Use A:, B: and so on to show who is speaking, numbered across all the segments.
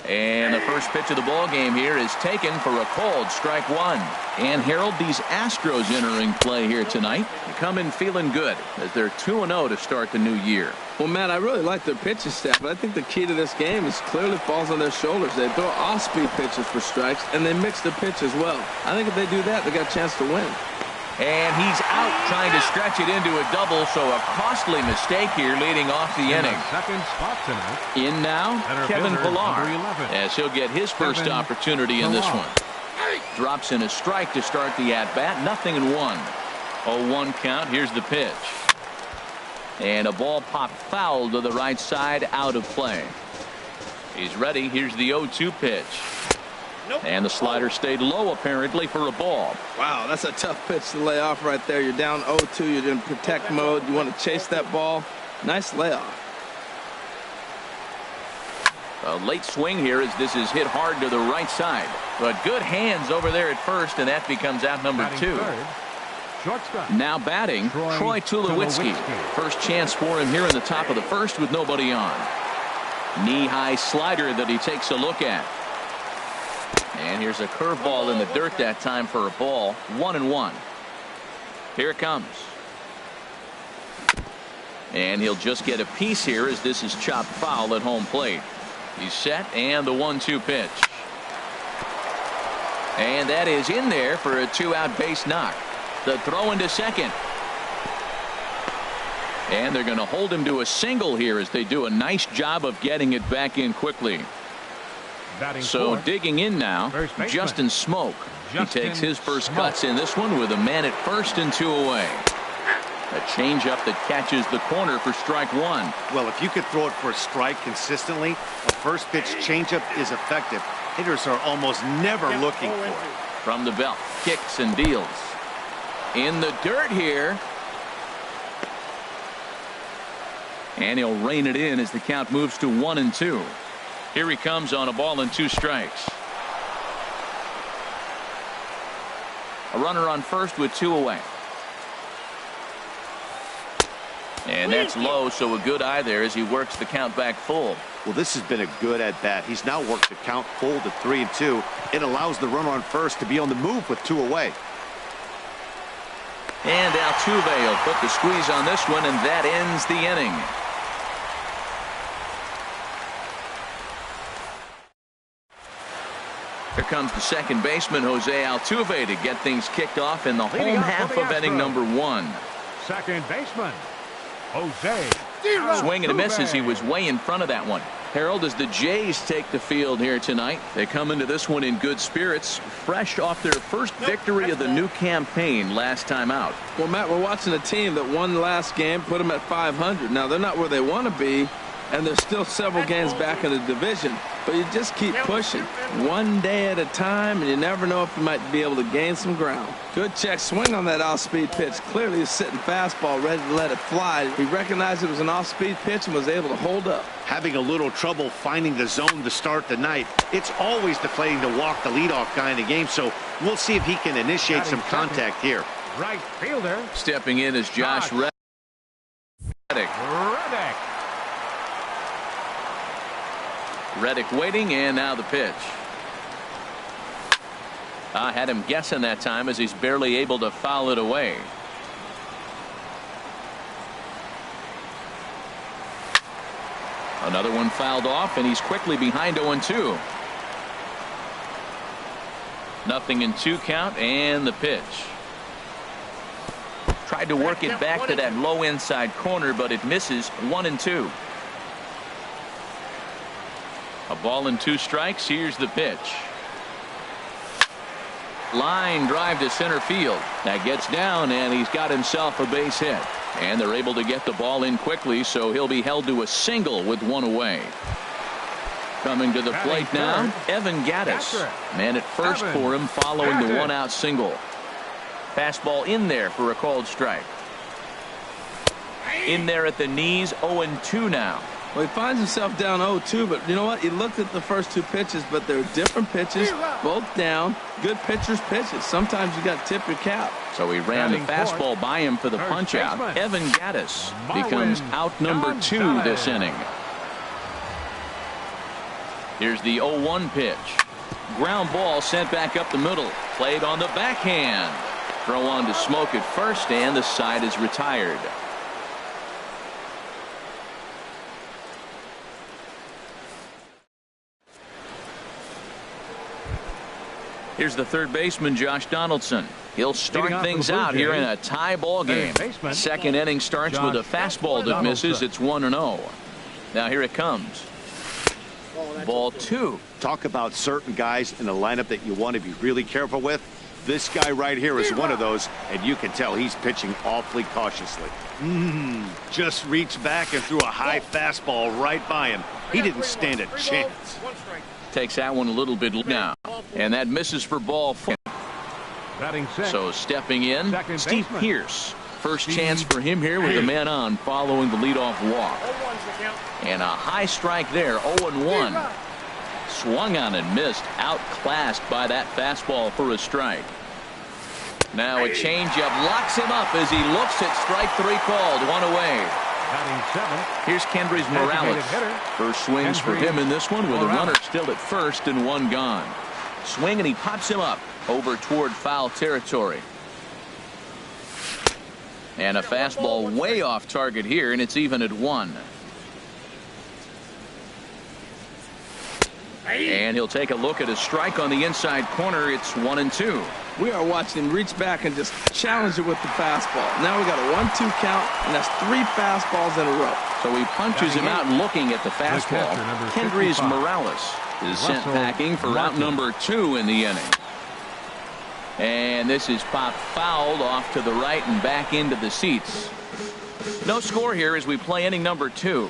A: And the first pitch of the ball game here is taken for a called strike one. And Harold, these Astros entering play here tonight. They come in feeling good as they're 2-0 to start the new year.
B: Well, Matt, I really like their pitching staff, but I think the key to this game is clearly falls on their shoulders. They throw off-speed pitches for strikes, and they mix the pitch as well. I think if they do that, they got a chance to win.
A: And he's out trying to stretch it into a double, so a costly mistake here leading off the inning.
C: Second spot tonight.
A: In now, Kevin Pillar, as he'll get his first opportunity in this one. Drops in a strike to start the at-bat, 0-1. 0-1 count, here's the pitch. And a ball popped foul to the right side, out of play. He's ready, here's the 0-2 pitch. And the slider stayed low apparently for a ball.
B: Wow, that's a tough pitch to lay off right there. You're down 0-2. You're in protect mode. You want to chase that ball. Nice layoff.
A: A late swing here as this is hit hard to the right side. But good hands over there at first, and that becomes out number 2. Now batting, Troy Tulowitzki. First chance for him here in the top of the first with nobody on. Knee-high slider that he takes a look at. And here's a curveball in the dirt that time for a ball. 1-1. Here it comes. And he'll just get a piece here as this is chopped foul at home plate. He's set, and the 1-2 pitch. And that is in there for a 2-out base knock. The throw into second. And they're going to hold him to a single here as they do a nice job of getting it back in quickly. So digging in now, Justin Smoke. He takes his first cuts in this one with a man at first and 2 away. A changeup that catches the corner for strike one.
D: Well, if you could throw it for a strike consistently, a first pitch changeup is effective. Hitters are almost never looking for it.
A: From the belt, kicks and deals. In the dirt here. And he'll rein it in as the count moves to 1-2. Here he comes on a ball and 2 strikes. A runner on first with 2 away. And that's low, so a good eye there as he works the count back full.
D: Well, this has been a good at-bat. He's now worked the count full to 3-2. It allows the runner on first to be on the move with 2 away.
A: And Altuve will put the squeeze on this one, and that ends the inning. Here comes the second baseman, Jose Altuve, to get things kicked off in the home half of inning number 1.
C: Second baseman, Jose.
A: Swing and a miss as he was way in front of that one. Harold, as the Jays take the field here tonight, they come into this one in good spirits, fresh off their first victory of the new campaign last time out.
B: Well, Matt, we're watching a team that won last game, put them at 500. Now, they're not where they want to be, and there's still several games back in the division, but you just keep pushing one day at a time, and you never know if you might be able to gain some ground. Good check swing on that off-speed pitch. Clearly he's sitting fastball ready to let it fly. He recognized it was an off-speed pitch and was able to hold up.
D: Having a little trouble finding the zone to start the night. It's always deflating to walk the leadoff guy in the game, so we'll see if he can initiate some contact here.
C: Right fielder.
A: Stepping in is Josh Reddick. Reddick waiting, and now the pitch. I had him guessing that time as he's barely able to foul it away. Another one fouled off, and he's quickly behind 0-2. 0-2 count, and the pitch. Tried to work it back to that low inside corner, but it misses. 1-2. A ball and 2 strikes. Here's the pitch. Line drive to center field. That gets down, and he's got himself a base hit. And they're able to get the ball in quickly, so he'll be held to a single with 1 away. Coming to the plate now, Evan Gattis. Man at first for him following the 1-out single. Fastball in there for a called strike. In there at the knees, 0-2 now.
B: Well, he finds himself down 0-2, but you know what? He looked at the first 2 pitches, but they're different pitches, both down. Good pitchers' pitches. Sometimes you got to tip your cap.
A: So he ran the fastball by him for the punch-out. Evan Gattis becomes out number 2 this inning. Here's the 0-1 pitch. Ground ball sent back up the middle. Played on the backhand. Throw on to Smoke at first, and the side is retired. Here's the third baseman, Josh Donaldson. He'll start things out here in a tie ball game. Second inning starts with a fastball that misses. It's 1-0. Now here it comes. Ball 2.
D: Talk about certain guys in the lineup that you want to be really careful with. This guy right here is one of those, and you can tell he's pitching awfully cautiously. Just reached back and threw a high fastball right by him. He didn't stand a chance.
A: Takes that one a little bit now, and that misses for ball 4. So stepping in, Steve Pearce. First chance for him here with a man on following the leadoff walk. And a high strike there, 0-1. Swung on and missed, outclassed by that fastball for a strike. Now a changeup locks him up as he looks at strike 3 called, 1 away. Here's Kendrys Morales. First swings for him in this one with a runner still at first and 1 gone. Swing and he pops him up over toward foul territory. And a fastball way off target here, and it's even at 1. And he'll take a look at a strike on the inside corner. It's 1-2.
B: We are watching him reach back and just challenge it with the fastball. Now we got a 1-2 count, and that's 3 fastballs in a row.
A: So he punches him out looking at the fastball. Kendrys Morales is sent packing for out number 2 in the inning. And this is popped fouled off to the right and back into the seats. No score here as we play inning number 2.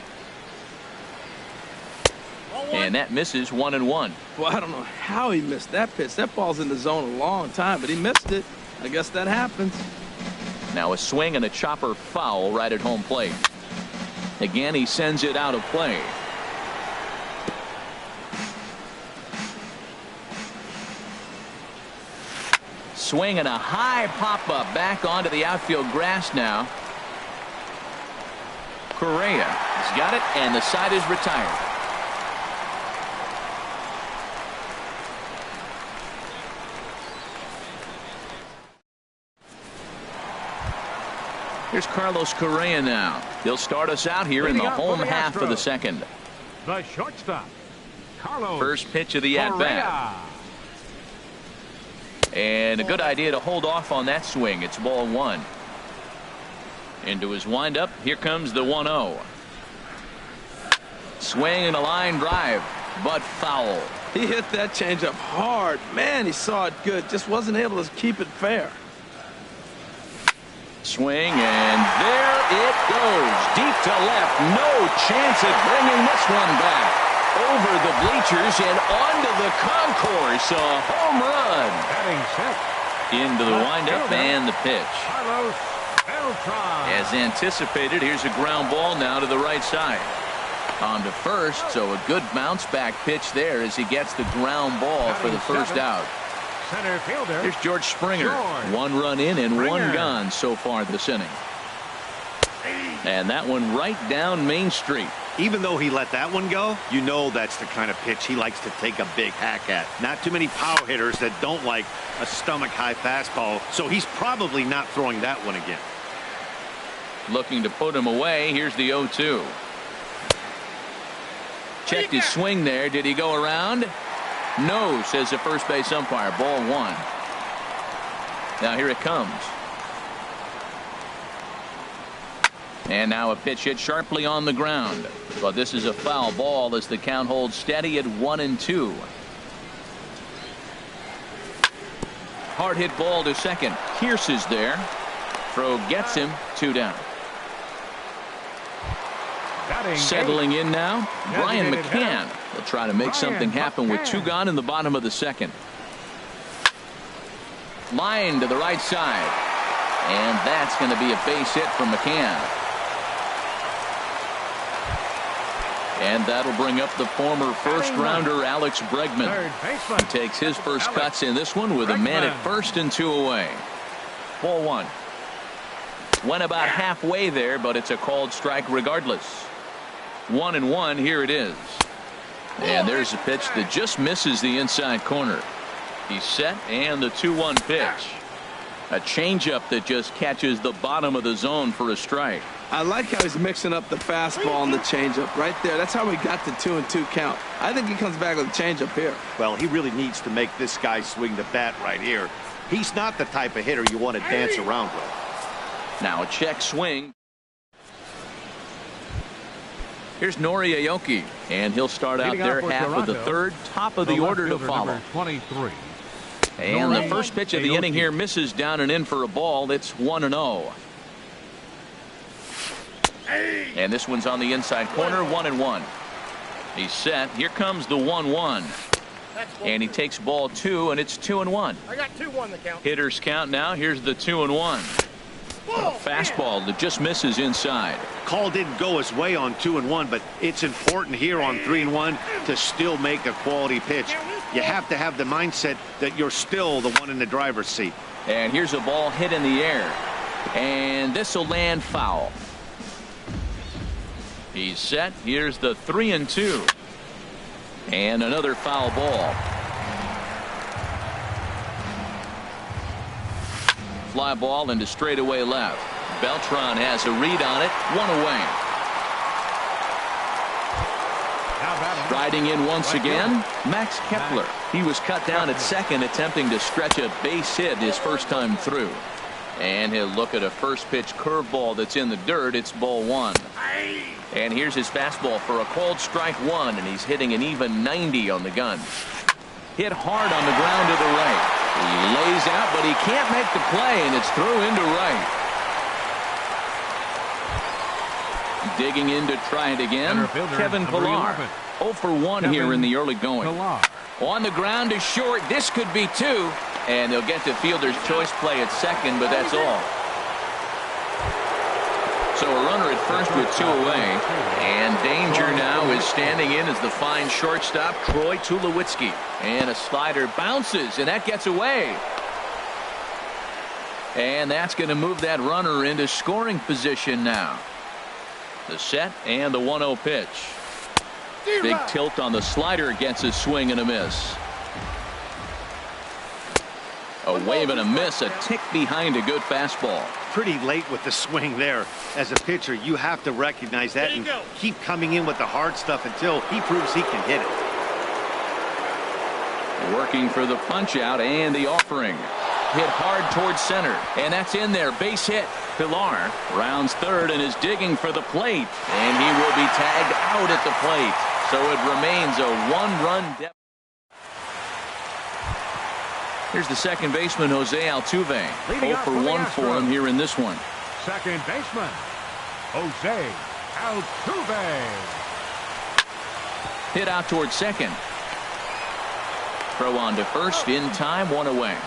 A: And that misses 1-1.
B: Well, I don't know how he missed that pitch. That ball's in the zone a long time, but he missed it. I guess that happens.
A: Now a swing and a chopper foul right at home plate. Again, he sends it out of play. Swing and a high pop-up back onto the outfield grass now. Correa has got it, and the side is retired. Here's Carlos Correa now. He'll start us out here in the home half of the second.
C: The shortstop, Carlos.
A: First pitch of the at-bat. And a good idea to hold off on that swing. It's ball 1. Into his windup. Here comes the 1-0. Swing and a line drive, but foul.
B: He hit that changeup hard. Man, he saw it good. Just wasn't able to keep it fair.
A: Swing, and there it goes. Deep to left. No chance at bringing this one back. Over the bleachers and onto the concourse. A home run. Into the windup and the pitch. As anticipated, here's a ground ball now to the right side. On to first, so a good bounce back pitch there as he gets the ground ball for the first out.
C: Center fielder.
A: Here's George Springer. 1 run in and 1 gone so far this inning. And that one right down Main Street.
D: Even though he let that one go, you know that's the kind of pitch he likes to take a big hack at. Not too many power hitters that don't like a stomach-high fastball, so he's probably not throwing that one again.
A: Looking to put him away. Here's the 0-2. Checked his swing there. Did he go around? No, says the first base umpire. Ball 1. Now here it comes. And now a pitch hit sharply on the ground. But this is a foul ball as the count holds steady at 1-2. Hard hit ball to second. Pierce is there. Throw gets him. 2 down. Settling in now, Brian McCann will try to make something happen with 2 gone in the bottom of the second. Line to the right side. And that's going to be a base hit from McCann. And that'll bring up the former first-rounder Alex Bregman. He takes his first cuts in this one with a man at first and 2 away. Ball 1. Went about halfway there, but it's a called strike regardless. 1-1. Here it is. And there's a pitch that just misses the inside corner. He's set, and the 2-1 pitch. A changeup that just catches the bottom of the zone for a strike.
B: I like how he's mixing up the fastball and the changeup right there. That's how we got the 2-2 count. I think he comes back with a changeup here.
D: Well, he really needs to make this guy swing the bat right here. He's not the type of hitter you want to dance around with.
A: Now a check swing. Here's Nori Aoki, and he'll start out there half of the third, top of the order to follow.
C: 23.
A: And the first pitch of the inning here misses down and in for a ball. It's 1-0. And this one's on the inside corner, 1-1. He's set. Here comes the 1-1. And he takes ball 2, and it's 2-1.
E: I got 2-1 the count.
A: Hitters count now. Here's the 2-1. A fastball that just misses inside.
D: Call didn't go his way on 2-1, but it's important here on 3-1 to still make a quality pitch. You have to have the mindset that you're still the one in the driver's seat.
A: And here's a ball hit in the air. And this will land foul. He's set. Here's the 3-2. And another foul ball. Fly ball into straightaway left. Beltran has a read on it. 1 away. Riding in once again, Max Kepler. He was cut down at second, attempting to stretch a base hit his first time through. And he'll look at a first pitch curveball that's in the dirt. It's ball 1. And here's his fastball for a called strike 1, and he's hitting an even 90 on the gun. Hit hard on the ground to the right. He lays out, but he can't make the play, and it's through into right. Digging in to try it again, Kevin Pillar. 0 for 1 here in the early going. On the ground to short. This could be 2. And they'll get to fielder's choice play at second, but that's all. So a runner at first with 2 away. And danger now is standing in as the fine shortstop, Troy Tulowitzki. And a slider bounces, and that gets away. And that's going to move that runner into scoring position now. The set and the 1-0 pitch. Big tilt on the slider gets a swing and a miss. A wave and a miss, a tick behind a good fastball.
D: Pretty late with the swing there. As a pitcher, you have to recognize that and keep coming in with the hard stuff until he proves he can hit it.
A: Working for the punch out and the offering. Hit hard towards center, and that's in there. Base hit. Pillar rounds third and is digging for the plate, and he will be tagged out at the plate. So it remains a 1-run deficit. Here's the second baseman, Jose Altuve. 0 for 1 for him here in this one.
C: Second baseman, Jose Altuve.
A: Hit out towards second. Throw on to first in time, 1 away.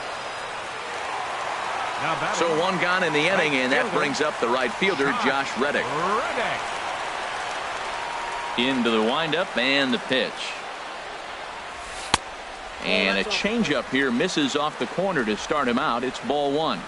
A: So 1 gone in the inning, and that brings up the right fielder, Josh Reddick. Into the windup and the pitch. And a changeup here misses off the corner to start him out. It's ball 1.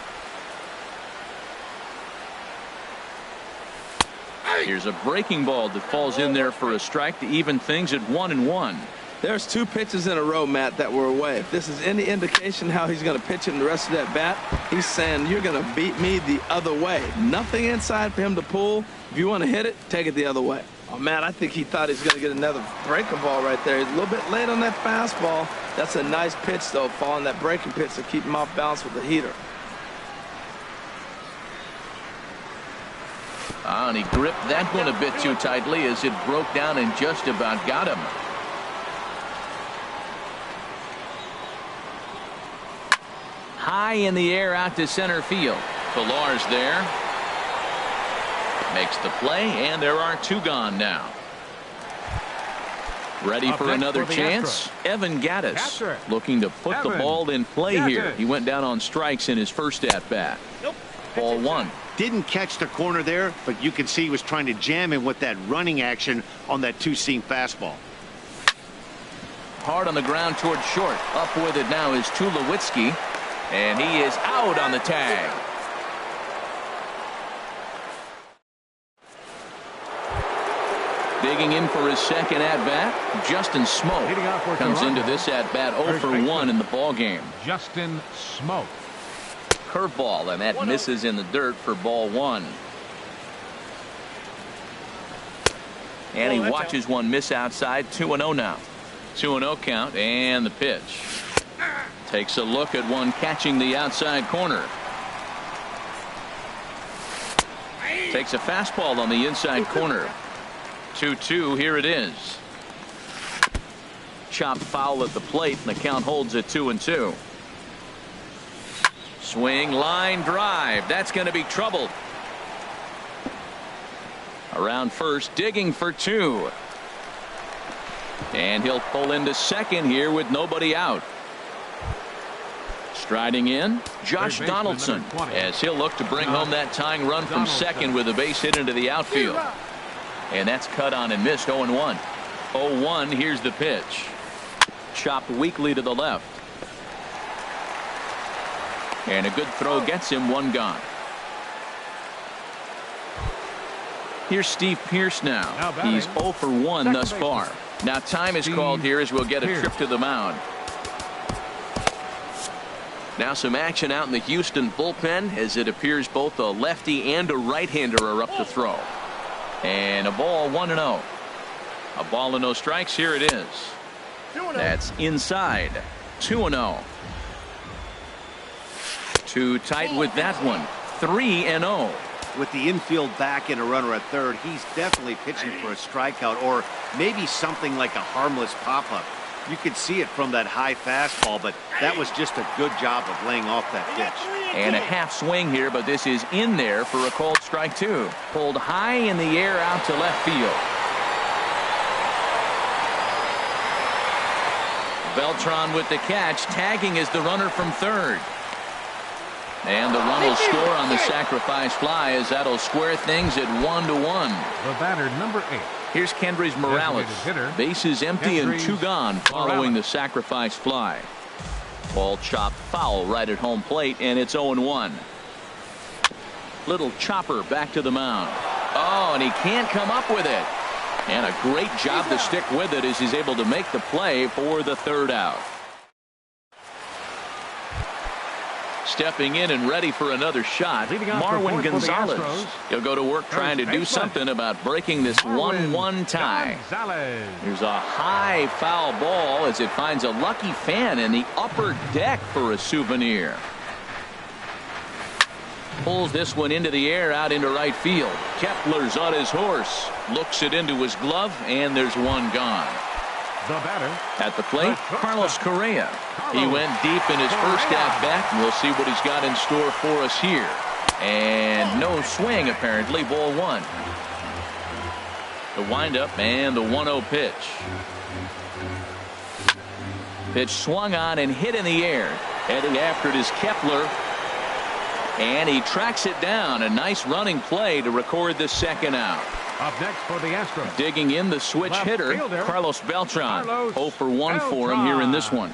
A: Here's a breaking ball that falls in there for a strike to even things at 1-1.
B: There's 2 pitches in a row, Matt, that were away. If this is any indication how he's going to pitch in the rest of that bat, he's saying you're going to beat me the other way. Nothing inside for him to pull. If you want to hit it, take it the other way. Oh, Matt, I think he thought he was going to get another breaking ball right there. He's a little bit late on that fastball. That's a nice pitch, though, following that breaking pitch to keep him off balance with the heater.
A: And he gripped that one a bit too tightly as it broke down and just about got him. High in the air out to center field. Pillar's there. Makes the play, and there are 2 gone now. Ready for another chance. Evan Gattis looking to put the ball in play here. He went down on strikes in his first at-bat. Ball 1.
D: Didn't catch the corner there, but you can see he was trying to jam him with that running action on that 2-seam fastball.
A: Hard on the ground towards short. Up with it now is Tulowitzki, and he is out on the tag. Digging in for his second at-bat, Justin Smoke comes into this at-bat 0 for 1 in the ball game.
C: Justin Smoke.
A: Curveball, and that misses in the dirt for ball 1. And he watches one miss outside. 2-0 now. 2-0 count, and the pitch. Takes a look at one catching the outside corner. Takes a fastball on the inside corner. 2-2, here it is. Chopped foul at the plate, and the count holds at 2-2. Swing, line drive. That's going to be trouble. Around first, digging for 2. And he'll pull into second here with nobody out. Striding in, Josh Donaldson, as he'll look to bring home that tying run from second with a base hit into the outfield. And that's cut on and missed. 0-1. 0-1, here's the pitch. Chopped weakly to the left. And a good throw gets him, one gone. Here's Steve Pearce now. He's 0 for 1 thus far. Now time is called here as we'll get a trip to the mound. Now some action out in the Houston bullpen as it appears both a lefty and a right-hander are up to throw. And a ball, 1-0. A ball and no strikes. Here it is. That's inside. 2-0. Too tight with that one. 3-0.
D: With the infield back and a runner at third, he's definitely pitching for a strikeout or maybe something like a harmless pop-up. You could see it from that high fastball, but that was just a good job of laying off that pitch.
A: And a half swing here, but this is in there for a called strike 2. Pulled high in the air out to left field. Beltran with the catch, tagging as the runner from third. And the run will score on the sacrifice fly as that'll square things at 1-1.
C: The batter, number 8.
A: Here's Kendrys Morales. Bases empty and 2 gone following the sacrifice fly. Ball chopped foul right at home plate, and it's 0-1. Little chopper back to the mound. Oh, and he can't come up with it. And a great job to stick with it as he's able to make the play for the third out. Stepping in and ready for another shot, Marwin Gonzalez. He'll go to work trying to do something about breaking this 1-1 tie. Here's a high foul ball as it finds a lucky fan in the upper deck for a souvenir. Pulls this one into the air out into right field. Kepler's on his horse. Looks it into his glove, and there's one gone.
C: The batter
A: at the plate, Carlos Correa. He went deep in his first at-bat, and we'll see what he's got in store for us here. And no swing, apparently. Ball 1. The windup and the 1-0 pitch. Pitch swung on and hit in the air. Heading after it is Kepler. And he tracks it down. A nice running play to record the second out.
C: Up next for the Astros.
A: Digging in the switch hitter, Carlos Beltran. 0 for 1 for him here in this one.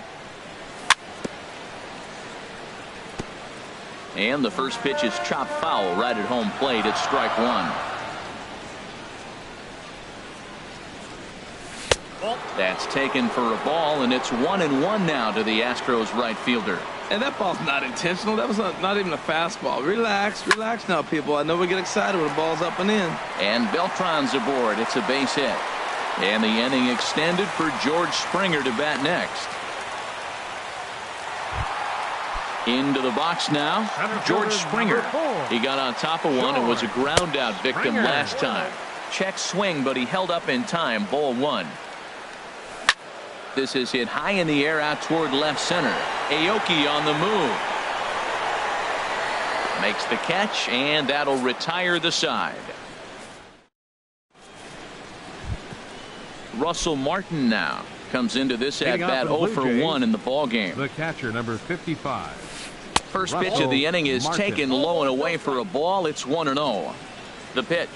A: And the first pitch is chopped foul right at home plate. It's strike 1. That's taken for a ball, and it's 1-1 now to the Astros right fielder.
B: And that ball's not intentional. That was not even a fastball. Relax now, people. I know we get excited when the ball's up and in.
A: And Beltran's aboard. It's a base hit. And the inning extended for George Springer to bat next. Into the box now, George Springer. He got on top of one and was a ground out victim last time. Check swing, but he held up in time. Ball 1. This is hit high in the air out toward left center. Aoki on the move. Makes the catch, and that'll retire the side. Russell Martin now comes into this at-bat 0 for 1 in the ball game.
C: The catcher, number 55.
A: First pitch of the inning is taken low and away for a ball. It's 1-0. The pitch.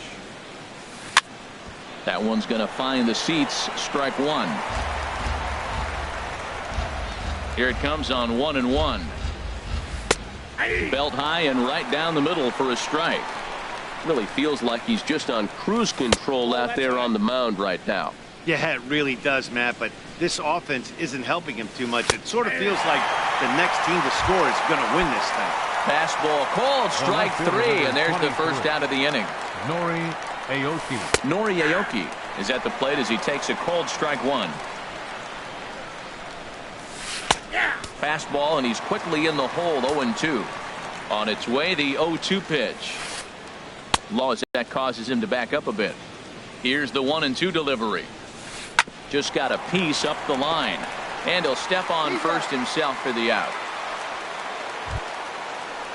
A: That one's going to find the seats. Strike 1. Here it comes on 1-1. Belt high and right down the middle for a strike. Really feels like he's just on cruise control out there on the mound right now.
D: Yeah, it really does, Matt, but this offense isn't helping him too much. It sort of feels like the next team to score is going to win this thing.
A: Fastball called, strike three, and there's the first out of the inning.
C: Nori
A: Aoki is at the plate as he takes a called strike one. Fastball, and he's quickly in the hole, 0-2. On its way, the 0-2 pitch. Law as that causes him to back up a bit. Here's the 1-2 delivery. Just got a piece up the line. And he'll step on first himself for the out.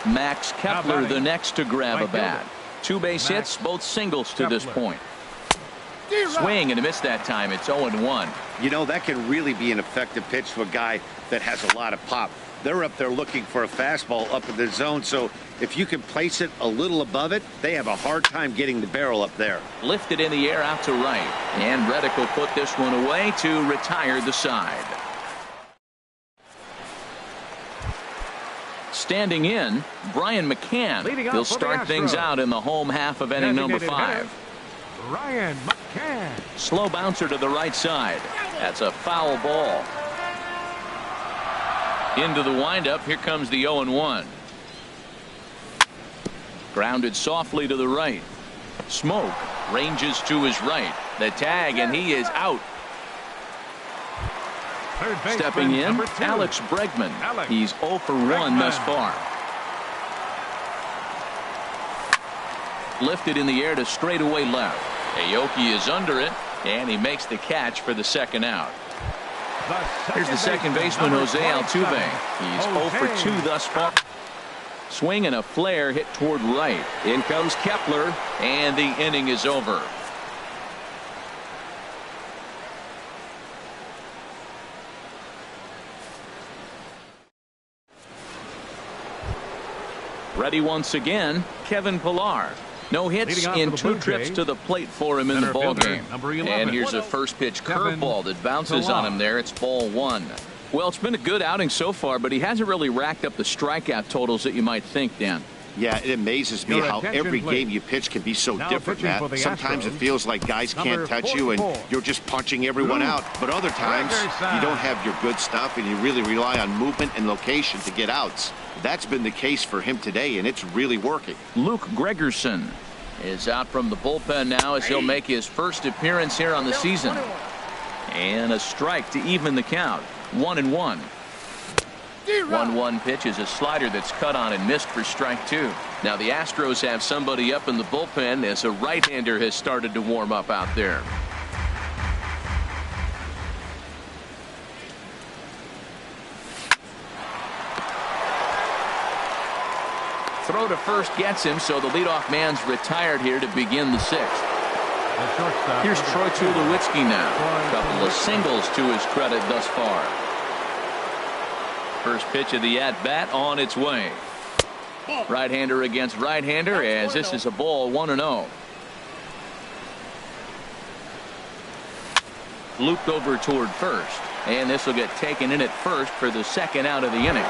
A: Max Kepler the next to grab a bat. 2 base hits, both singles to this point. Swing and a miss that time. It's 0-1.
D: You know, that can really be an effective pitch to a guy that has a lot of pop. They're up there looking for a fastball up in the zone, so if you can place it a little above it, they have a hard time getting the barrel up there.
A: Lifted in the air out to right. And Reddick will put this one away to retire the side. Standing in, Brian McCann. He'll start things out in the home half of inning number 5.
C: Brian McCann.
A: Slow bouncer to the right side. That's a foul ball. Into the windup. Here comes the 0-1. Grounded softly to the right. Smoke ranges to his right. The tag, and he is out. Stepping in, Alex Bregman. He's 0 for 1 thus far. Lifted in the air to straightaway left. Aoki is under it, and he makes the catch for the second out. Here's the second baseman, Jose Altuve. He's 0 for 2 thus far. Swing and a flare hit toward right. In comes Kepler, and the inning is over. Ready once again, Kevin Pillar. No hits in 2 trips to the plate for him in the ballgame. And here's a first pitch curveball that bounces on him there. It's ball 1. Well, it's been a good outing so far, but he hasn't really racked up the strikeout totals that you might think, Dan.
D: Yeah, it amazes me how every game you pitch can be so different, Matt. Sometimes it feels like guys can't touch you and you're just punching everyone out. But other times you don't have your good stuff and you really rely on movement and location to get outs. That's been the case for him today, and it's really working.
A: Luke Gregerson is out from the bullpen now as he'll make his first appearance here on the season. And a strike to even the count. 1-1. 1-1 pitch is a slider that's cut on and missed for strike 2. Now the Astros have somebody up in the bullpen as a right-hander has started to warm up out there. Throw to first gets him, so the leadoff man's retired here to begin the 6th. Here's Troy Tulowitzki now. A couple of singles to his credit thus far. First pitch of the at-bat on its way. Right-hander against right-hander as this is a ball 1-0. Looped over toward first, and this will get taken in at first for the second out of the inning.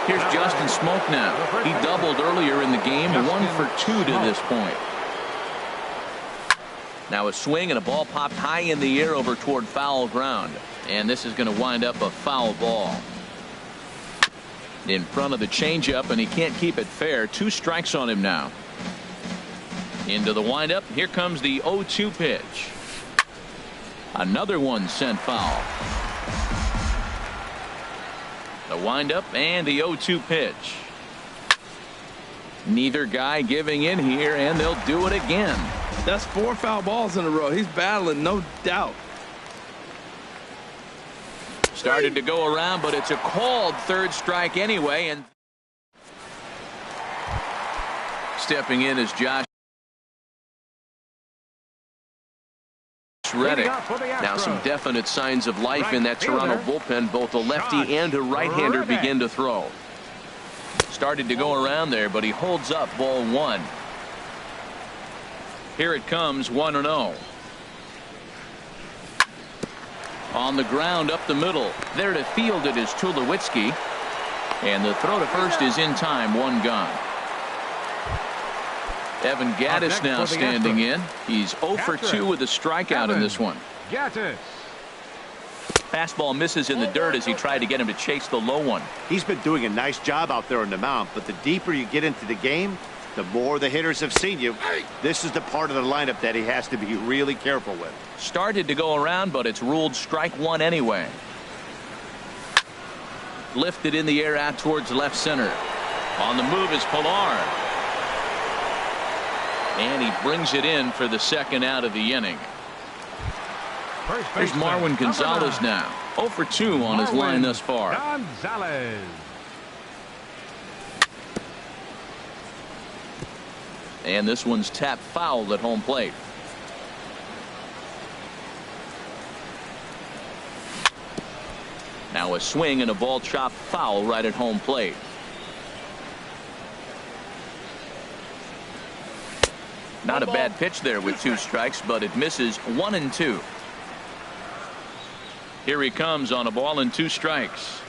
A: Here's Justin Smoke now. He doubled earlier in the game, 1 for 2 to this point. Now a swing and a ball popped high in the air over toward foul ground. And this is going to wind up a foul ball. In front of the changeup, and he can't keep it fair. 2 strikes on him now. Into the windup. Here comes the 0-2 pitch. Another one sent foul. The windup and the 0-2 pitch. Neither guy giving in here, and they'll do it again.
B: That's 4 foul balls in a row. He's battling, no doubt.
A: Started to go around, but it's a called third strike anyway. And stepping in is Josh Reddick. Now some definite signs of life in that Toronto bullpen. Both a lefty and a right-hander begin to throw. Started to go around there, but he holds up ball 1. Here it comes, 1-0. On the ground up the middle. There to field it is Tulowitzki. And the throw to first is in time, 1 gone. Evan Gattis now standing in. He's 0 for 2 with a strikeout in this one.
C: Gattis.
A: Fastball misses in the dirt as he tried to get him to chase the low one.
D: He's been doing a nice job out there on the mound, but the deeper you get into the game, the more the hitters have seen you. This is the part of the lineup that he has to be really careful with.
A: Started to go around, but it's ruled strike one anyway. Lifted in the air out towards left center. On the move is Pilar. And he brings it in for the second out of the inning. Here's Marwin Gonzalez now. 0 for 2 on his line thus far.
C: Gonzalez.
A: And this one's tapped foul at home plate. Now a swing and a ball chopped foul right at home plate. Not a bad pitch there with 2 strikes, but it misses 1 and 2. Here he comes on a ball and 2 strikes.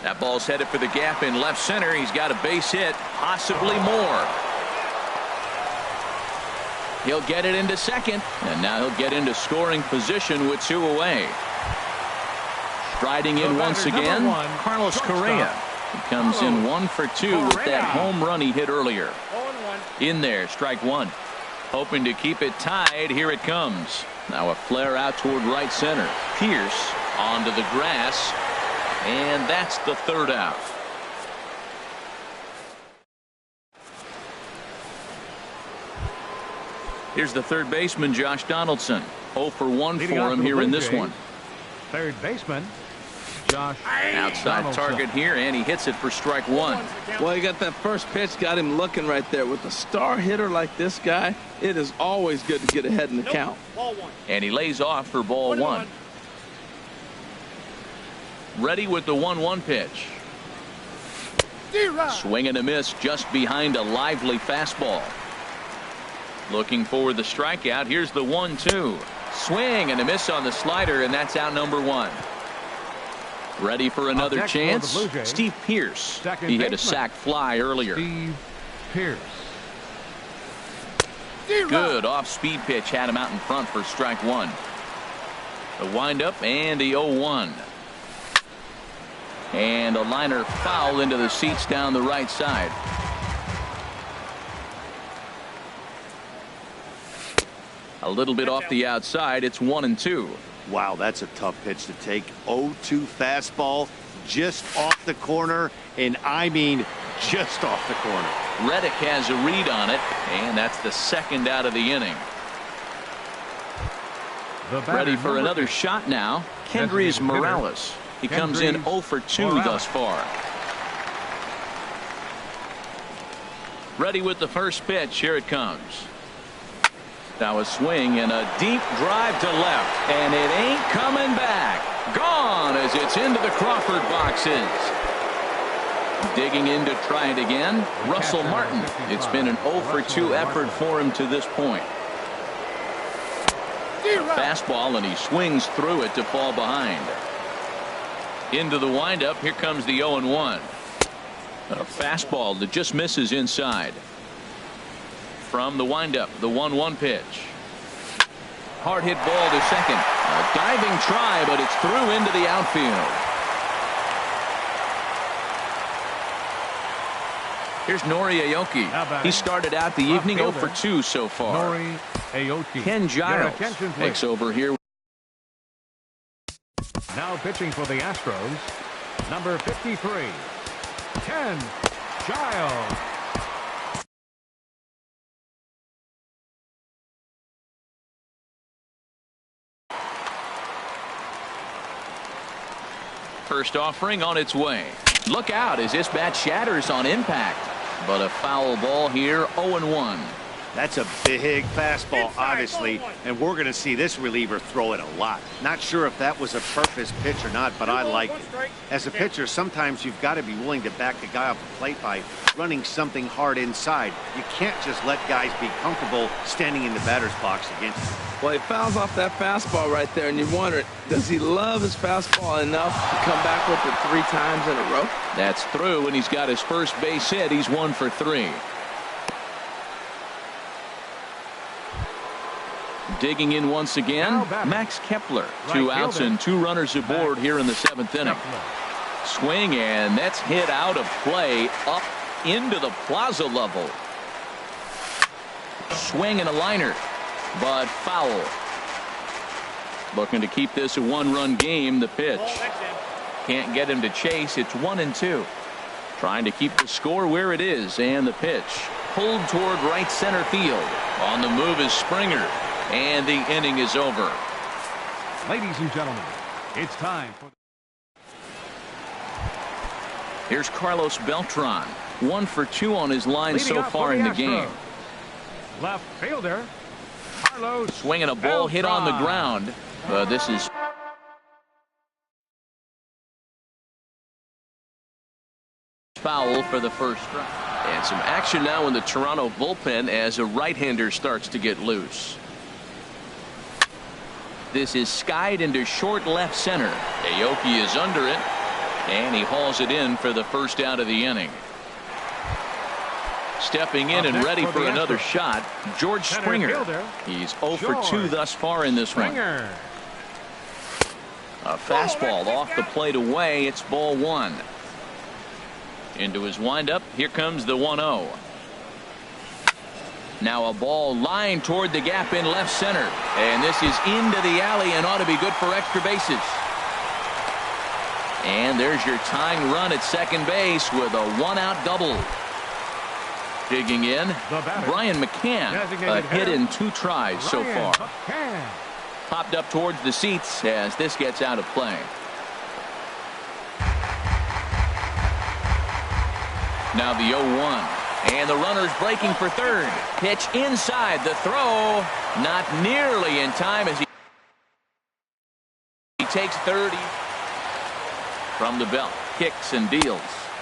A: That ball's headed for the gap in left center. He's got a base hit, possibly more. He'll get it into second, and now he'll get into scoring position with 2 away. Striding in once again, Carlos Correa. He comes in 1 for 2 with that home run he hit earlier. In there, strike 1. Hoping to keep it tied. Here it comes. Now a flare out toward right center. Pierce onto the grass. And that's the 3rd out. Here's the third baseman, Josh Donaldson. 0 for 1 for him here in this one.
C: Third baseman, Josh.
A: Outside target here, and he hits it for strike 1.
B: Well, he got that first pitch, got him looking right there. With a star hitter like this guy, it is always good to get ahead in the count.
A: And he lays off for ball 1. Ready with the 1-1 pitch. Swing and a miss just behind a lively fastball. Looking for the strikeout. Here's the 1-2. Swing and a miss on the slider, and that's out number 1. Ready for another chance. Steve Pierce. He had a sac fly earlier.
C: Steve Pierce.
A: Good off-speed pitch had him out in front for strike 1. The windup and the 0-1. And a liner foul into the seats down the right side. A little bit off the outside. It's 1-2.
D: Wow, that's a tough pitch to take. 0-2 fastball just off the corner, and I mean just off the corner.
A: Reddick has a read on it, and that's the 2nd out of the inning. Ready for another shot now. Kendrys Morales. He comes in 0 for 2 thus far. Ready with the first pitch. Here it comes. Now a swing and a deep drive to left, and it ain't coming back. Gone as it's into the Crawford boxes. Digging in to try it again, Russell Martin. It's been an 0 for 2 effort for him to this point. Fastball, and he swings through it to fall behind. Into the windup. Here comes the 0-1. A fastball that just misses inside. From the windup, the 1-1 pitch. Hard hit ball to second. A diving try, but it's through into the outfield. Here's Nori Aoki. He started out the evening 0 for 2 so far.
C: Nori Aoki.
A: Ken Giles takes over here.
C: Now pitching for the Astros, number 53, Ken Giles.
A: First offering on its way. Look out as this bat shatters on impact. But a foul ball here, 0-1.
D: That's a big fastball, obviously, and we're going to see this reliever throw it a lot. Not sure if that was a purpose pitch or not, but I like it. As a pitcher, sometimes you've got to be willing to back the guy off the plate by running something hard inside. You can't just let guys be comfortable standing in the batter's box against you.
B: Well, he fouls off that fastball right there, and you wonder, does he love his fastball enough to come back with it 3 times in a row?
A: That's through, and he's got his first base hit. He's 1 for 3. Digging in once again, Max Kepler. 2 outs and 2 runners aboard here in the 7th inning. Swing, and that's hit out of play up into the plaza level. Swing and a liner, but foul. Looking to keep this a 1-run game. The pitch. Can't get him to chase. It's 1-2. Trying to keep the score where it is, and the pitch. Pulled toward right center field. On the move is Springer, and the inning is over.
C: Ladies and gentlemen, it's time for...
A: Here's Carlos Beltran. 1 for 2 on his line
C: Leading
A: so far in the game.
C: Left fielder, Carlos.
A: Swinging a ball hit on the ground. This is foul for the first strike. And some action now in the Toronto bullpen as a right-hander starts to get loose. This is skied into short left center. Aoki is under it, and he hauls it in for the first out of the inning. Stepping in and ready for another shot, George Springer. He's 0 for 2 thus far in this one. A fastball off the plate away. It's ball 1. Into his windup. Here comes the 1-0. Now a ball lined toward the gap in left center. And this is into the alley and ought to be good for extra bases. And there's your tying run at second base with a 1-out double. Digging in, Brian McCann. A hit in 2 tries so far. Popped up towards the seats as this gets out of play. Now the 0-1. And the runner's breaking for third. Pitch inside. The throw not nearly in time as he takes 30 from the belt. Kicks and deals.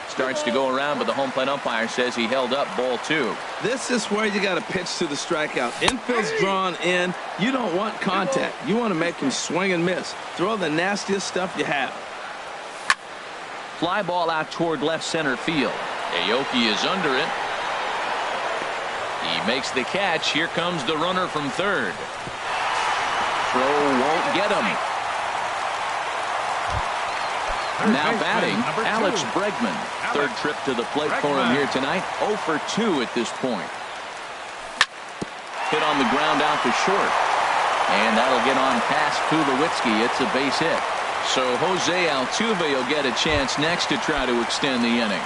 A: Starts to go around, but the home plate umpire says he held up ball 2.
B: This is where you got to pitch to the strikeout. Infield's drawn in. You don't want contact. You want to make him swing and miss. Throw the nastiest stuff you have.
A: Fly ball out toward left center field. Aoki is under it. He makes the catch. Here comes the runner from third. Throw won't get him. Now batting, Alex Bregman. Third trip to the plate for him here tonight. 0 for 2 at this point. Hit on the ground out to short. And that'll get on past Tulowitzki. It's a base hit. So Jose Altuve will get a chance next to try to extend the inning.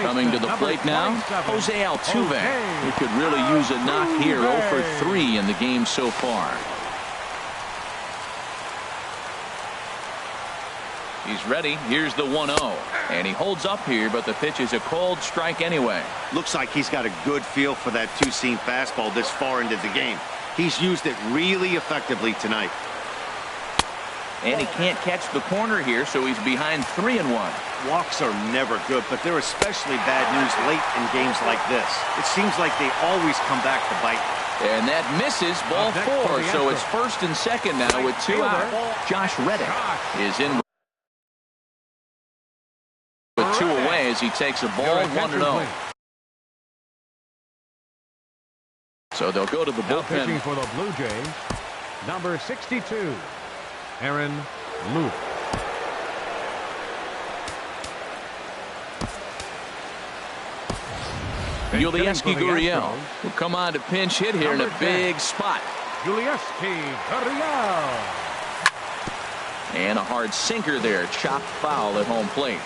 A: Coming to the plate now, Jose Altuve. He could really use a knock here. 0 for 3 in the game so far. He's ready. Here's the 1-0. And he holds up here, but the pitch is a cold strike anyway.
D: Looks like he's got a good feel for that 2-seam fastball this far into the game. He's used it really effectively tonight.
A: And he can't catch the corner here, so he's behind 3-1.
D: Walks are never good, but they're especially bad news late in games like this. It seems like they always come back to bite.
A: And that misses ball 4, so it's first and second now with 2 out. Josh Reddick is in with 2 away as he takes a ball 1-0. So they'll go to the bullpen.
C: Pitching for the Blue Jays, number 62, Aaron Luke.
A: Yulieski Gurriel will come on to pinch hit here in a big spot.
C: Yulieski Gurriel.
A: And a hard sinker there. Chopped foul at home plate.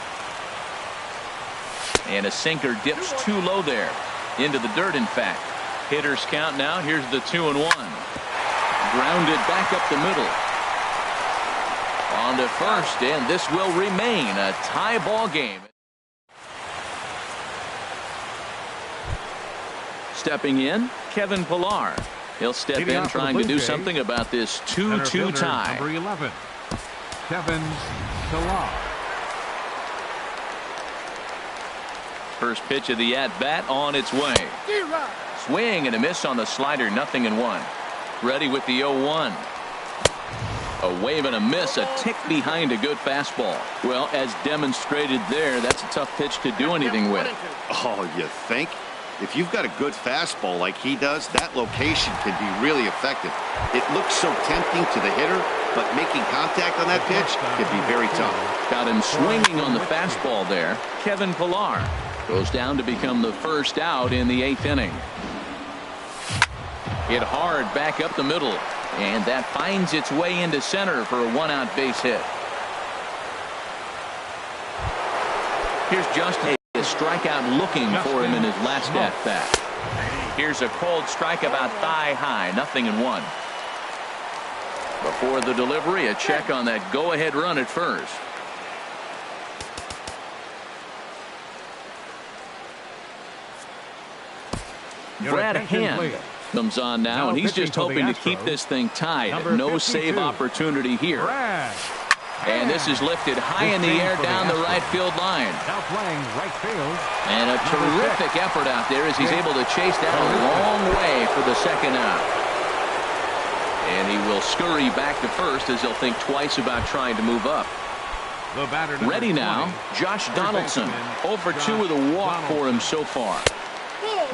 A: And a sinker dips too low there. Into the dirt, in fact. Hitters count now. Here's the 2-1. Grounded back up the middle. On to first, and this will remain a tie ball game. Stepping in, Kevin Pillar. He'll step in trying to do something about this 2-2 tie.
C: Number 11, Kevin Pillar.
A: First pitch of the at-bat on its way. Swing and a miss on the slider, 0-1. Ready with the 0-1. A wave and a miss, a tick behind a good fastball. Well, as demonstrated there, that's a tough pitch to do anything with.
D: Oh, you think? If you've got a good fastball like he does, that location can be really effective. It looks so tempting to the hitter, but making contact on that pitch can be very tough.
A: Got him swinging on the fastball there. Kevin Pillar goes down to become the first out in the 8th inning. Hit hard back up the middle, and that finds its way into center for a 1-out base hit. Here's Justin. A strikeout looking for him in his last at-bat. Here's a cold strike about thigh high, 0-1. Before the delivery, a check on that go-ahead run at first. Brad Hand comes on now, and he's just hoping to keep this thing tied. No save opportunity here. And this is lifted high in the air down the right field line.
C: Now playing right field.
A: And a terrific effort out there as he's able to chase down a long way for the second out. And he will scurry back to first as he'll think twice about trying to move up. Ready now, Josh Donaldson. 0 for 2 with a walk for him so far.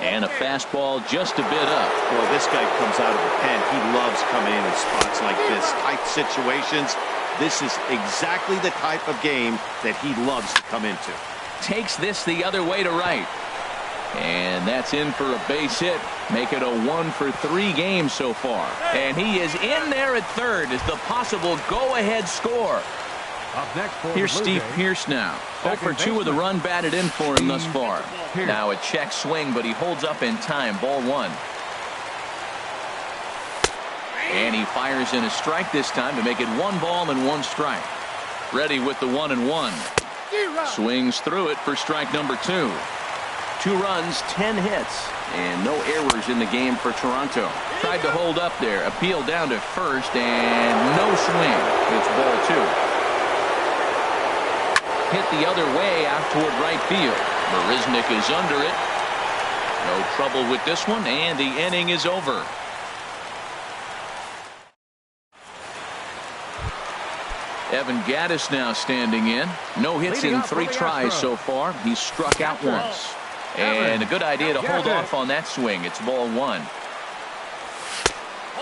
A: And a fastball just a bit up.
D: Well, this guy comes out of the pen. He loves coming in spots like this. Tight situations. This is exactly the type of game that he loves to come into.
A: Takes this the other way to right. And that's in for a base hit. Make it a 1 for 3 game so far. And he is in there at third as the possible go-ahead score.
C: Up next for
A: Here's Steve Pearce now. 0 for 2 with a run batted in for him thus far. Now a check swing, but he holds up in time. Ball 1. And he fires in a strike this time to make it 1 ball and 1 strike. Ready with the 1-1. Swings through it for strike number 2. 2 runs, 10 hits, and no errors in the game for Toronto. Tried to hold up there, appeal down to first, and no swing. It's ball 2. Hit the other way out toward right field. Marisnick is under it. No trouble with this one, and the inning is over. Evan Gattis now standing in. No hits in 3 tries so far. He's struck out once. And a good idea to hold off on that swing. It's ball 1.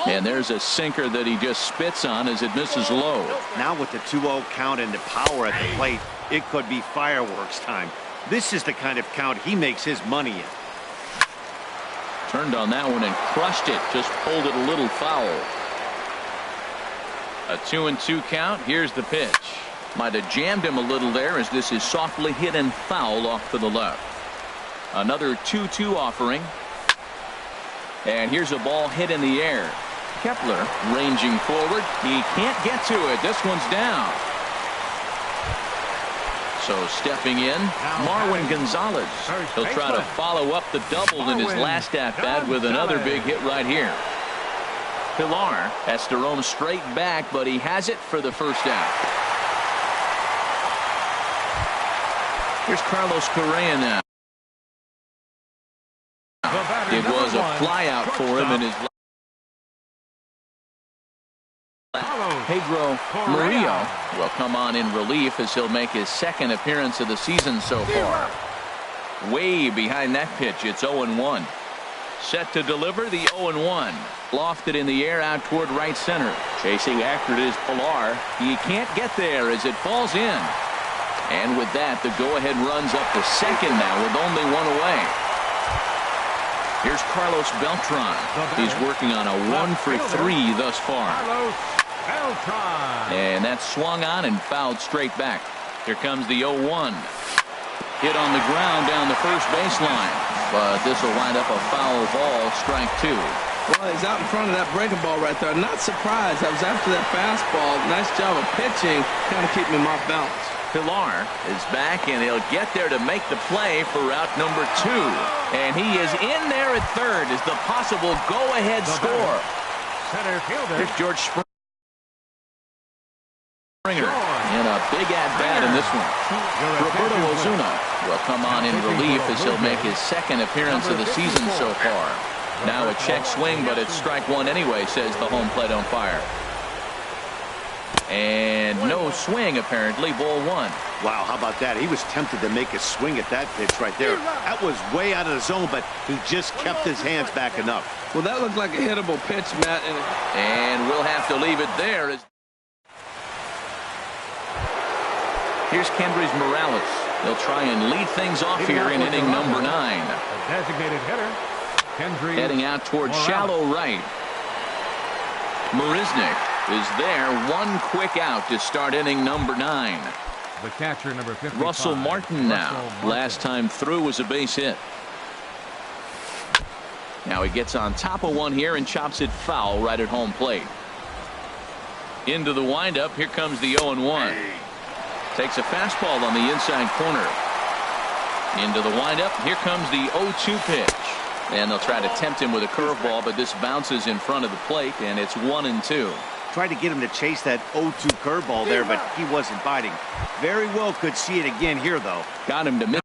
A: And there's a sinker that he just spits on as it misses low.
D: Now with the 2-0 count and the power at the plate, it could be fireworks time. This is the kind of count he makes his money in.
A: Turned on that one and crushed it. Just pulled it a little foul. A 2-2 count. Here's the pitch. Might have jammed him a little there as this is softly hit and foul off to the left. Another 2-2 offering. And here's a ball hit in the air. Kepler ranging forward. He can't get to it. This one's down. So stepping in, Marwin Gonzalez. He'll try to follow up the double in his last at-bat with another big hit right here. Pillar has to roam straight back, but he has it for the first out. Here's Carlos Correa now. It was a flyout for him in his Pedro Murillo will come on in relief as he'll make his second appearance of the season so far. Way behind that pitch. It's 0-1. Set to deliver the 0-1. Lofted in the air out toward right center. Chasing after it is Pillar. He can't get there as it falls in. And with that, the go-ahead runs up to second now with only 1 away. Here's Carlos Beltran. He's working on a 1 for 3 thus far. And that's swung on and fouled straight back. Here comes the 0-1. Hit on the ground down the first baseline. But this will wind up a foul ball, strike 2.
B: Well, he's out in front of that breaking ball right there. Not surprised. I was after that fastball. Nice job of pitching. Kind of keeping him off balance.
A: Pillar is back, and he'll get there to make the play for route number 2. And he is in there at third as the possible go-ahead score.
C: Center fielder.
A: Here's George Springer in a big at-bat in this one. Roberto Ozuna will come on in relief as he'll make his second appearance of the season so far. Now a check swing, but it's strike 1 anyway, says the home plate umpire. And no swing, apparently. Ball 1.
D: Wow, how about that? He was tempted to make a swing at that pitch right there. That was way out of the zone, but he just kept his hands back enough.
B: Well, that looked like a hittable pitch, Matt.
A: And we'll have to leave it there. Here's Kendrys Morales. They'll try and lead things off here in inning number 9.
C: The designated hitter, Kendrys
A: Heading out towards
C: Morales.
A: shallow right. Marisnik is there. One quick out to start inning number 9.
C: The catcher, number 55.
A: Russell Martin now.
C: Russell Martin.
A: Last time through was a base hit. Now he gets on top of one here and chops it foul right at home plate. Into the windup. Here comes the 0-1. Takes a fastball on the inside corner. Into the windup. Here comes the 0-2 pitch. And they'll try to tempt him with a curveball, but this bounces in front of the plate, and it's 1-2.
D: Tried to get him to chase that 0-2 curveball there, but he wasn't biting. Very well could see it again here, though.
A: Got him to miss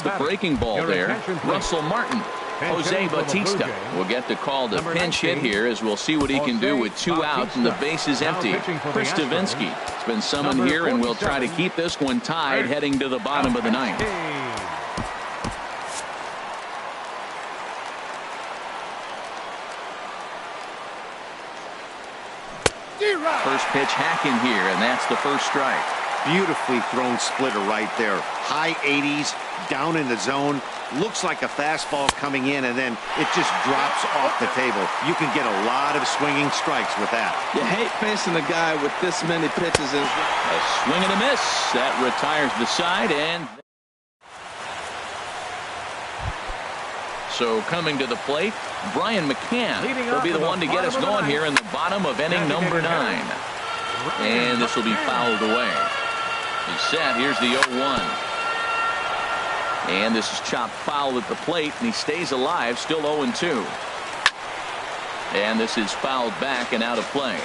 A: the breaking ball there. Russell Martin. Jose Bautista will get the call to pinch hit here, as we'll see what he can do with 2 outs and the base is empty. Chris Stavinsky has been summoned here, and we'll try to keep this one tied heading to the bottom of the 9th. First pitch hacking here, and that's the first strike.
D: Beautifully thrown splitter right there. High 80s, down in the zone. Looks like a fastball coming in, and then it just drops off the table. You can get a lot of swinging strikes with that.
B: You hate facing a guy with this many pitches.
A: A swing and a miss. That retires the side, and so coming to the plate, Brian McCann will be the one to get us going here in the bottom of inning number 9. And this will be fouled away. He's set. Here's the 0-1. And this is chopped foul at the plate, and he stays alive, still 0-2. And this is fouled back and out of play.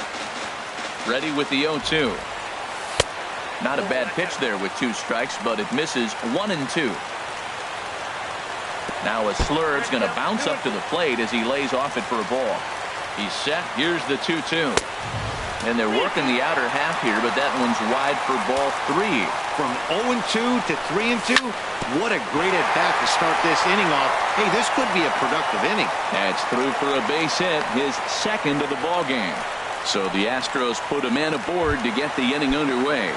A: Ready with the 0-2. Not a bad pitch there with 2 strikes, but it misses 1-2. Now a Slurve's going to bounce up to the plate as he lays off it for a ball. He's set. Here's the 2-2. And they're working the outer half here, but that one's wide for ball 3.
D: From 0-2 to 3-2, what a great at-bat to start this inning off. Hey, this could be a productive inning.
A: That's through for a base hit, his second of the ball game. So the Astros put a man aboard to get the inning underway.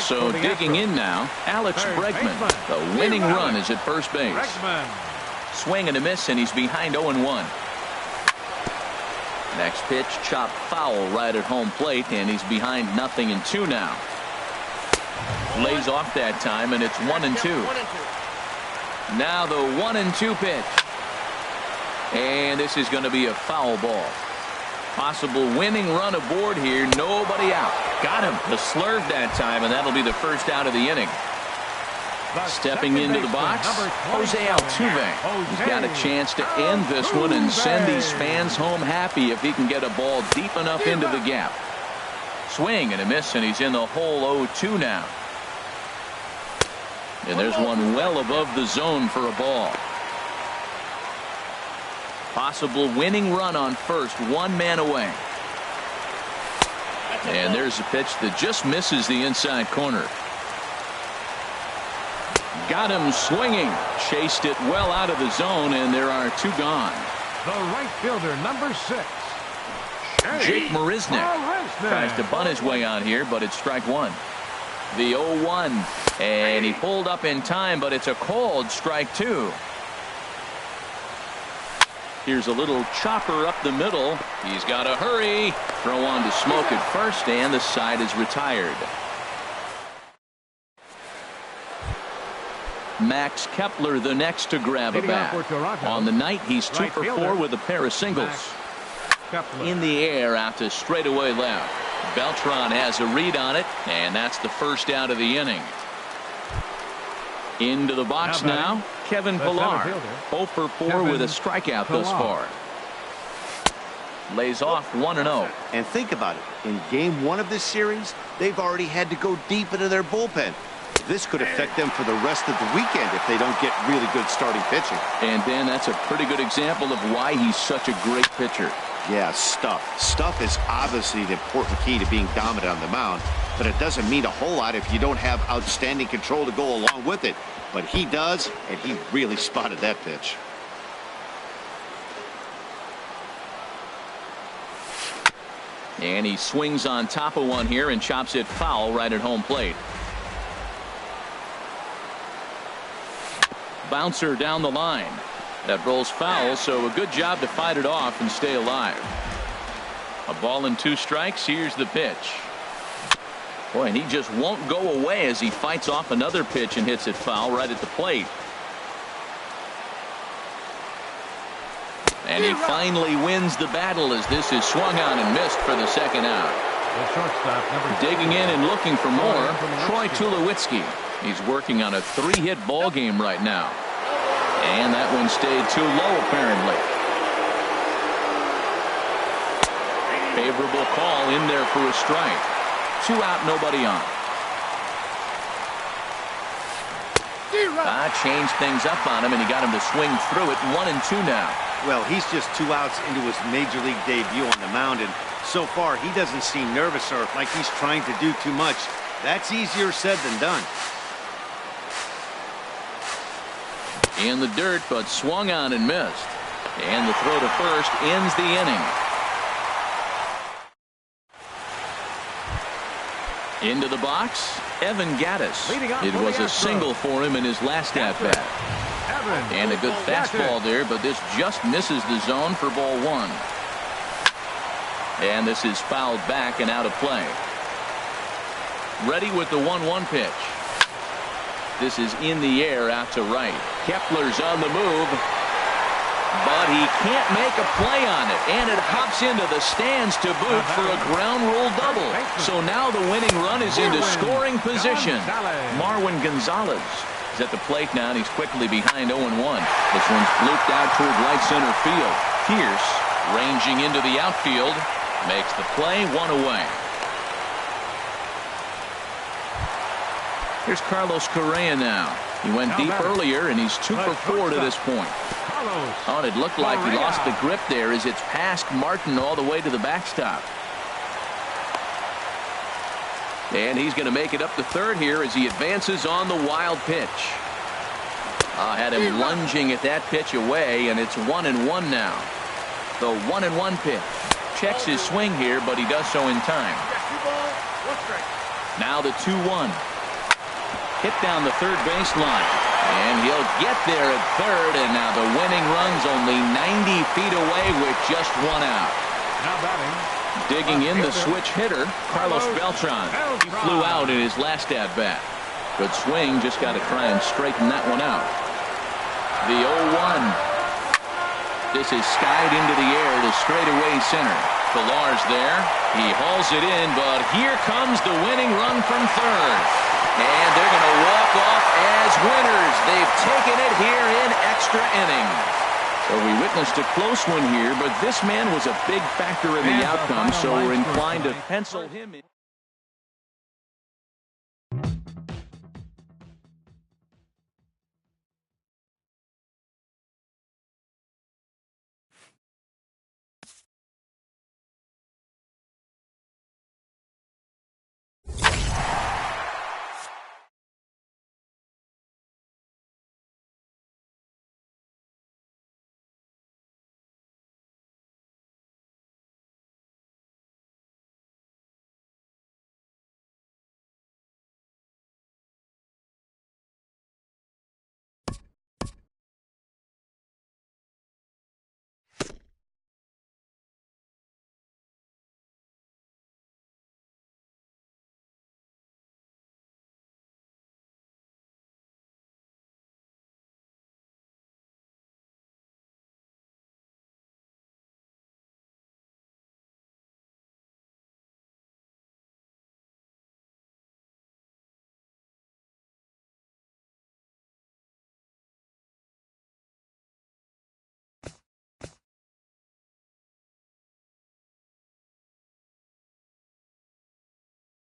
A: So digging in now, Alex Bregman. The winning run is at first base. Swing and a miss, and he's behind 0-1. Next pitch, chopped foul right at home plate, and he's behind 0-2 now. Lays off that time, and it's 1-2. Now the 1-2 pitch. And this is going to be a foul ball. Possible winning run aboard here. Nobody out. Got him. The slurve that time, and that'll be the first out of the inning. Stepping into the box, Jose Altuve. He's got a chance to end this one and send these fans home happy if he can get a ball deep enough into the gap. Swing and a miss, and he's in the hole 0-2 now. And there's one well above the zone for a ball. Possible winning run on first, 1 man away. And there's a pitch that just misses the inside corner. Got him swinging. Chased it well out of the zone, and there are 2 gone.
C: The right fielder, number 6.
A: Jake Marisnik tries to bunt his way out here, but it's strike 1. The 0-1, and he pulled up in time, but it's a called strike 2. Here's a little chopper up the middle. He's got to hurry. Throw on to Smoke at first, and the side is retired. Max Kepler the next to grab a bat. On the night, he's 2 for 4 with a pair of singles. In the air out to straightaway left. Beltran has a read on it, and that's the first out of the inning. Into the box now, Kevin Pillar. 0 for 4 with a strikeout thus far. Lays off 1-0.
D: And think about it. In game 1 of this series, they've already had to go deep into their bullpen. This could affect them for the rest of the weekend if they don't get really good starting pitching.
A: And Dan, that's a pretty good example of why he's such a great pitcher.
D: Yeah, stuff. Stuff is obviously an important key to being dominant on the mound, but it doesn't mean a whole lot if you don't have outstanding control to go along with it. But he does, and he really spotted that pitch.
A: And he swings on top of one here and chops it foul right at home plate. Bouncer down the line. That rolls foul, so a good job to fight it off and stay alive. A ball and 2 strikes. Here's the pitch. Boy, and he just won't go away as he fights off another pitch and hits it foul right at the plate. And he finally wins the battle as this is swung on and missed for the second out.
C: The shortstop, number 2.
A: Digging in and looking for more, Troy Tulowitzki. He's working on a 3-hit ball game right now. And that one stayed too low, apparently. Favorable call in there for a strike. 2 out, nobody on. Changed things up on him, and he got him to swing through it. 1-2 now.
D: Well, he's just 2 outs into his major league debut on the mound, and so far he doesn't seem nervous or like he's trying to do too much. That's easier said than done.
A: In the dirt, but swung on and missed. And the throw to first ends the inning. Into the box, Evan Gaddis. It was a single for him in his last at-bat. And a good fastball there, but this just misses the zone for ball 1. And this is fouled back and out of play. Ready with the 1-1 pitch. This is in the air out to right. Kepler's on the move, but he can't make a play on it, and it hops into the stands to boot for a ground rule double. So now the winning run is into scoring position. Marwin Gonzalez is at the plate now, and he's quickly behind 0-1. This one's blooped out toward right center field. Pierce, ranging into the outfield, makes the play, 1 away. Here's Carlos Correa now. He went deep earlier, and he's 2 for 4 to this point. Oh, it looked like he lost the grip there as it's past Martin all the way to the backstop. And he's going to make it up to third here as he advances on the wild pitch. Had him lunging at that pitch away, and it's 1-1 now. The 1-1 pitch. Checks his swing here, but he does so in time. Now the 2-1. Hit down the third baseline, and he'll get there at third, and now the winning run's only 90 feet away with just 1 out.
C: Now batting.
A: Digging in the switch hitter, Carlos Beltran. He flew out in his last at-bat. Good swing, just got to try and straighten that one out. The 0-1. This is skied into the air to straightaway center. Villar's there. He hauls it in, but here comes the winning run from third. And they're going to walk off as winners. They've taken it here in extra innings. So we witnessed a close one here, but this man was a big factor in the outcome, so we're inclined to pencil him in.